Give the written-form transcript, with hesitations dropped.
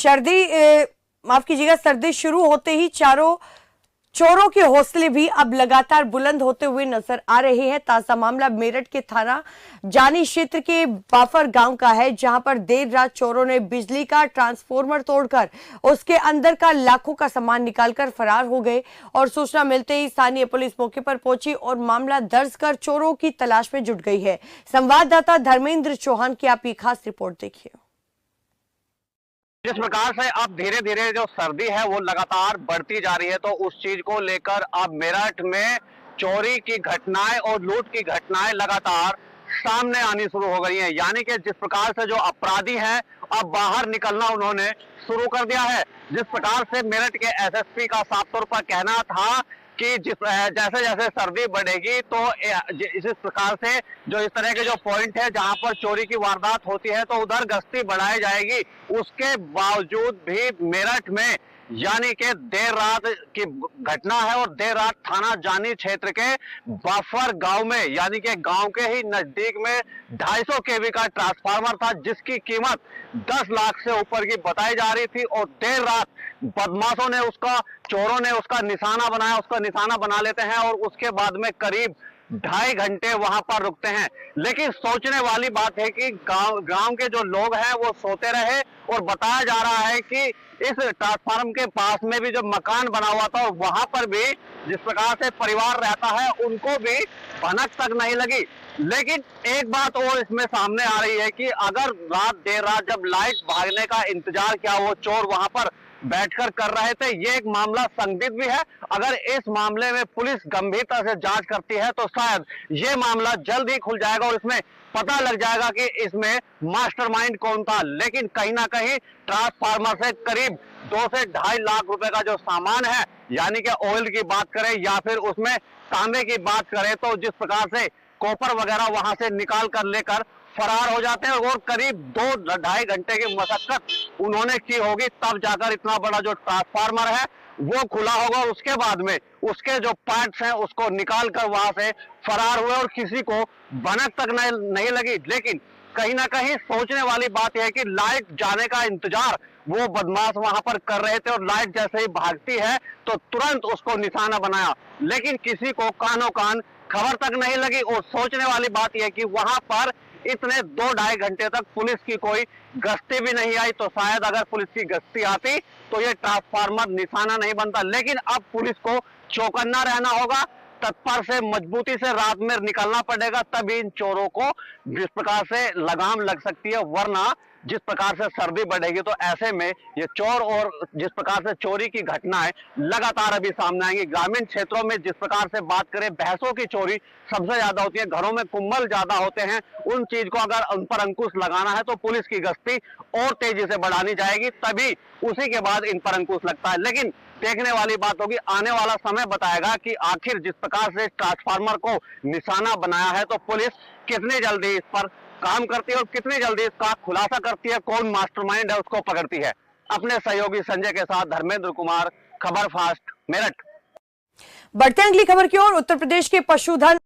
माफ कीजिएगा, सर्दी शुरू होते ही चारों चोरों के हौसले भी अब लगातार बुलंद होते हुए नजर आ रहे हैं। ताजा मामला मेरठ के थाना जानी क्षेत्र के बाफर गांव का है, जहां पर देर रात चोरों ने बिजली का ट्रांसफार्मर तोड़कर उसके अंदर का लाखों का सामान निकालकर फरार हो गए। और सूचना मिलते ही स्थानीय पुलिस मौके पर पहुंची और मामला दर्ज कर चोरों की तलाश में जुट गई है। संवाददाता धर्मेंद्र चौहान की आप ये खास रिपोर्ट देखिए। जिस प्रकार से अब धीरे धीरे जो सर्दी है वो लगातार बढ़ती जा रही है, तो उस चीज को लेकर अब मेरठ में चोरी की घटनाएं और लूट की घटनाएं लगातार सामने आनी शुरू हो गई हैं। यानी कि जिस प्रकार से जो अपराधी हैं अब बाहर निकलना उन्होंने शुरू कर दिया है। जिस प्रकार से मेरठ के एसएसपी का साफ तौर पर कहना था कि जैसे जैसे सर्दी बढ़ेगी तो इस प्रकार से जो इस तरह के जो पॉइंट है जहां पर चोरी की वारदात होती है तो उधर गश्ती बढ़ाई जाएगी। उसके बावजूद भी मेरठ में यानी कि देर रात की घटना है और देर रात थाना जानी क्षेत्र के बाफर गांव में यानी कि गांव के ही नजदीक में 250 केवी का ट्रांसफार्मर था, जिसकी कीमत 10 लाख से ऊपर की बताई जा रही थी। और देर रात बदमाशों ने चोरों ने उसका निशाना बनाया, उसका निशाना बना लेते हैं और उसके बाद में करीब 2.5 घंटे वहां पर रुकते हैं। लेकिन सोचने वाली बात है कि गांव के जो लोग हैं वो सोते रहे और बताया जा रहा है कि इस ट्रांसफार्मर के पास में भी जो मकान बना हुआ था वहां पर भी जिस प्रकार से परिवार रहता है उनको भी भनक तक नहीं लगी। लेकिन एक बात और इसमें सामने आ रही है कि अगर देर रात जब लाइट भागने का इंतजार किया वो चोर वहां पर बैठकर कर रहे थे, ये एक मामला संदिग्ध भी है। अगर इस मामले में पुलिस गंभीरता से जांच करती है तो शायद ये मामला जल्द ही खुल जाएगा और इसमें पता लग जाएगा कि इसमें मास्टरमाइंड कौन था। लेकिन कहीं ना कहीं ट्रांसफार्मर से करीब 2 से 2.5 लाख रुपए का जो सामान है यानी कि ऑयल की बात करें या फिर उसमें तांबे की बात करें तो जिस प्रकार से कॉपर वगैरह वहां से निकाल कर लेकर फरार हो जाते हैं और करीब 2-2.5 घंटे की मशक्कत उन्होंने की होगी, तब जाकर इतना बड़ा जो ट्रांसफार्मर है वो खुला होगा। उसके बाद में उसके जो पार्ट्स हैं उसको निकाल कर वहां से फरार हुए और किसी को भनक तक नहीं लगी। लेकिन कहीं ना कहीं सोचने वाली बात यह है कि लाइट जाने का इंतजार वो बदमाश वहां पर कर रहे थे और लाइट जैसे ही भागती है तो तुरंत उसको निशाना बनाया, लेकिन किसी को कानो कान खबर तक नहीं लगी। और सोचने वाली बात यह कि वहां पर इतने 2-2.5 घंटे तक पुलिस की कोई गश्ती भी नहीं आई, तो शायद अगर पुलिस की गश्ती आती तो ये ट्रांसफार्मर निशाना नहीं बनता। लेकिन अब पुलिस को चौकन्ना रहना होगा, तत्पर से मजबूती से रात में निकलना पड़ेगा, तभी इन चोरों को जिस प्रकार से लगाम लग सकती है। वरना जिस प्रकार से सर्दी बढ़ेगी तो ऐसे में ये चोर और जिस प्रकार से चोरी की घटनाएं लगातार अभी सामने आएंगी। ग्रामीण क्षेत्रों में जिस प्रकार से बात करें भैंसों की चोरी सबसे ज्यादा होती है, घरों में कुम्बल ज्यादा होते हैं, उन चीज को अगर उन पर अंकुश लगाना है तो पुलिस की गश्ती और तेजी से बढ़ानी जाएगी, तभी उसी के बाद इन पर अंकुश लगता है। लेकिन देखने वाली बात होगी, आने वाला समय बताएगा कि आखिर जिस प्रकार से ट्रांसफार्मर को निशाना बनाया है तो पुलिस कितनी जल्दी इस पर काम करती है और कितनी जल्दी इसका खुलासा करती है, कौन मास्टरमाइंड है उसको पकड़ती है। अपने सहयोगी संजय के साथ धर्मेंद्र कुमार, खबर फास्ट, मेरठ। बढ़ते हैं अगली खबर की ओर। उत्तर प्रदेश के पशुधन